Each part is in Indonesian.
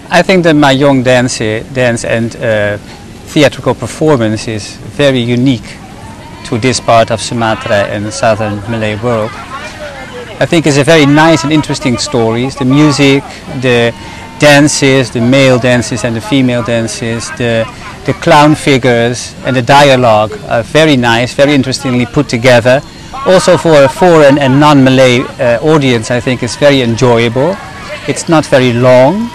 I think the Mayong dance and theatrical performance is very unique to this part of Sumatra and southern Malay world. I think it's a very nice and interesting stories. The music, the dances, the male dances and the female dances, the clown figures and the dialogue are very nice, very interestingly put together. Also for a foreign and non-Malay audience, I think it's very enjoyable. It's not very long.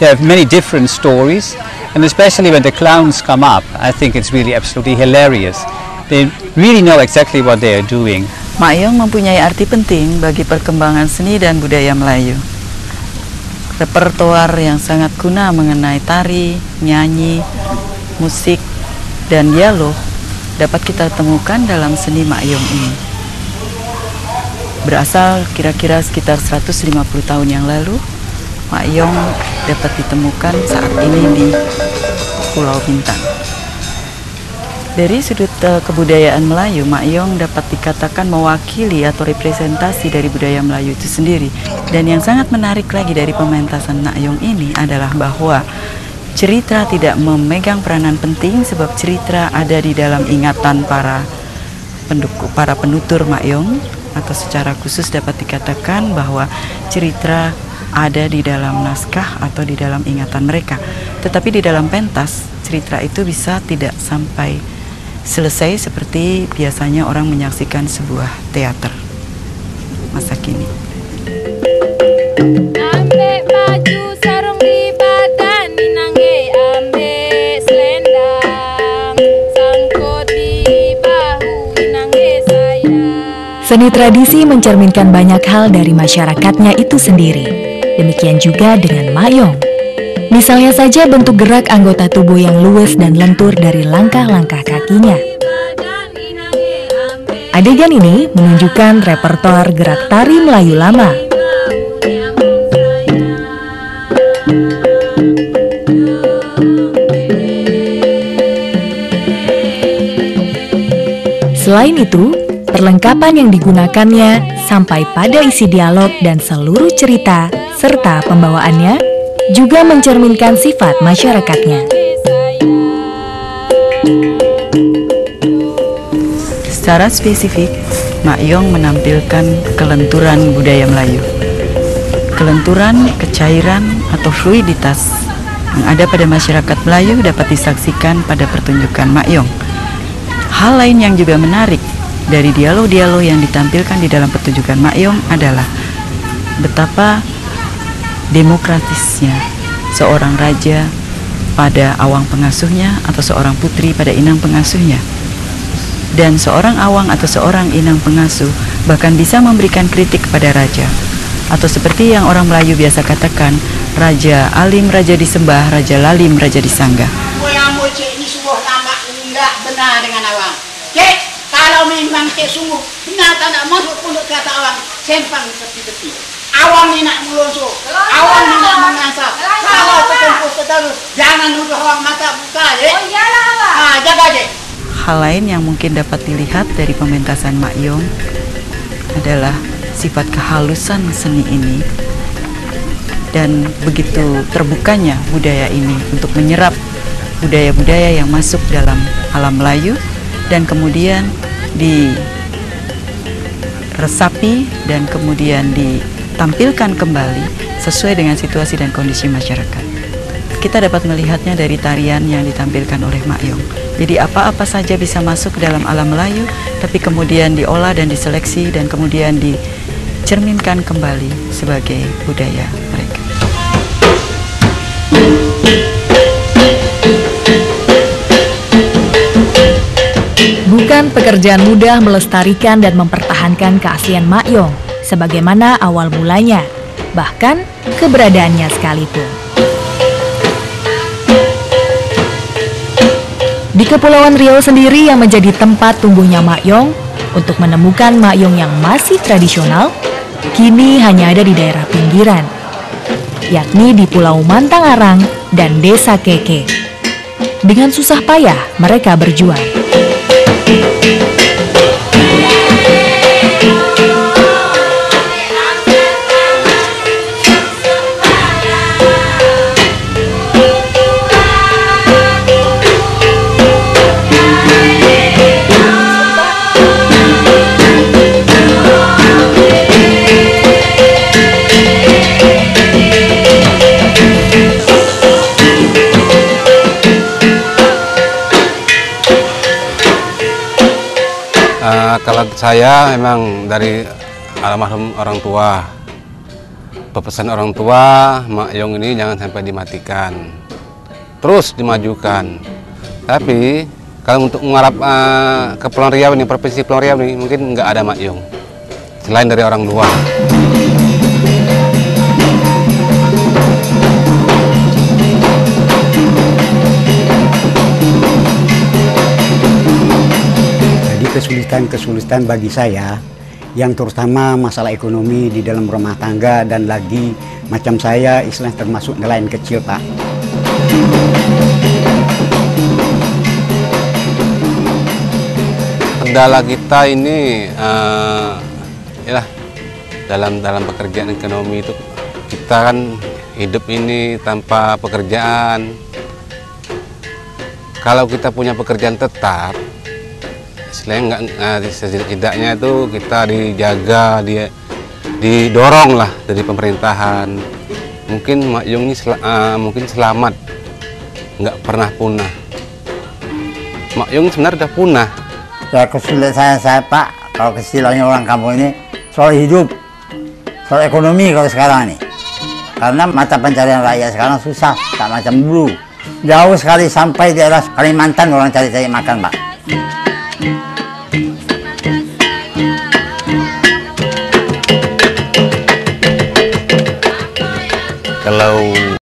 There are many different stories, and especially when the clowns come up, I think it's really absolutely hilarious. They really know exactly what they are doing. Mayong mempunyai arti penting bagi perkembangan seni dan budaya Melayu. Repertoar yang sangat guna mengenai tari, nyanyi, musik, dan dialog dapat kita temukan dalam seni Mayong ini. Berasal kira-kira sekitar 150 tahun yang lalu, Mayong dapat ditemukan saat ini di Pulau Bintan. Dari sudut kebudayaan Melayu, Mayong dapat dikatakan mewakili atau representasi dari budaya Melayu itu sendiri. Dan yang sangat menarik lagi dari pementasan Mayong ini adalah bahwa cerita tidak memegang peranan penting, sebab cerita ada di dalam ingatan para penutur Mayong, atau secara khusus dapat dikatakan bahwa cerita ada di dalam naskah atau di dalam ingatan mereka. Tetapi di dalam pentas, cerita itu bisa tidak sampai selesai seperti biasanya orang menyaksikan sebuah teater masa kini. Ambe baju sarung di badan, ninangge ambe selendang, sangkut di bahu, ninangge sayang. Seni tradisi mencerminkan banyak hal dari masyarakatnya itu sendiri. Demikian juga dengan Mayong. Misalnya saja bentuk gerak anggota tubuh yang luwes dan lentur dari langkah-langkah kakinya. Adegan ini menunjukkan repertoar gerak tari Melayu lama. Selain itu, perlengkapan yang digunakannya sampai pada isi dialog dan seluruh cerita serta pembawaannya juga mencerminkan sifat masyarakatnya. Secara spesifik, Mayong menampilkan kelenturan budaya Melayu. Kelenturan, kecairan, atau fluiditas yang ada pada masyarakat Melayu dapat disaksikan pada pertunjukan Mayong. Hal lain yang juga menarik dari dialog-dialog yang ditampilkan di dalam pertunjukan Mayong adalah betapa demokratisnya seorang raja pada awang pengasuhnya atau seorang putri pada inang pengasuhnya. Dan seorang awang atau seorang inang pengasuh bahkan bisa memberikan kritik kepada raja. Atau seperti yang orang Melayu biasa katakan, raja alim, raja disembah, raja lalim, raja disanggah. Moyangmu cik ini sungguh lama enggak benar dengan awang. Cik, kalau memang cik sungguh benar tak nak masuk pondok kata awang, sempang tepi-tepi. Awang ni nak melonso, awang ni nak mengasah. Kalau tertempuh terus, jangan nuduh awang mata buka, ya. Oh iyalah awang. Jaga je. Hal lain yang mungkin dapat dilihat dari pementasan Mayong adalah sifat kehalusan seni ini dan begitu terbukanya budaya ini untuk menyerap budaya-budaya yang masuk dalam alam Melayu dan kemudian diresapi dan kemudian ditampilkan kembali sesuai dengan situasi dan kondisi masyarakat. Kita dapat melihatnya dari tarian yang ditampilkan oleh Mayong. Jadi apa-apa saja bisa masuk ke dalam alam Melayu, tapi kemudian diolah dan diseleksi dan kemudian dicerminkan kembali sebagai budaya mereka. Bukan pekerjaan mudah melestarikan dan mempertahankan keaslian Mayong, sebagaimana awal mulanya, bahkan keberadaannya sekalipun. Di Kepulauan Riau sendiri yang menjadi tempat tumbuhnya Mayong, untuk menemukan Mayong yang masih tradisional, kini hanya ada di daerah pinggiran, yakni di Pulau Mantangarang dan Desa Keke. Dengan susah payah mereka berjuang. Kalau saya memang dari almarhum orang tua, pepesan orang tua, Mak Yong ini jangan sampai dimatikan, terus dimajukan. Tapi kalau untuk mengharap ke Pulau Riau ini, Provinsi Pulau Riau ini, mungkin nggak ada Mak Yong selain dari orang luar. Kesulitan bagi saya yang terutama masalah ekonomi di dalam rumah tangga, dan lagi macam saya istilahnya termasuk nelayan kecil, Pak. Kendala kita ini dalam pekerjaan ekonomi itu, kita kan hidup ini tanpa pekerjaan. Kalau kita punya pekerjaan tetap, setidaknya itu kita dijaga, didorong lah dari pemerintahan. Mungkin Mak Yong ini mungkin selamat, nggak pernah punah. Mak Yong sebenarnya udah punah. Ya, kesulitan saya Pak, kalau kesulitannya orang kampung ini soal hidup, soal ekonomi kalau sekarang ini. Karena mata pencarian rakyat sekarang susah, tak macam dulu. Jauh sekali sampai daerah Kalimantan orang cari-cari makan, Pak. Kalau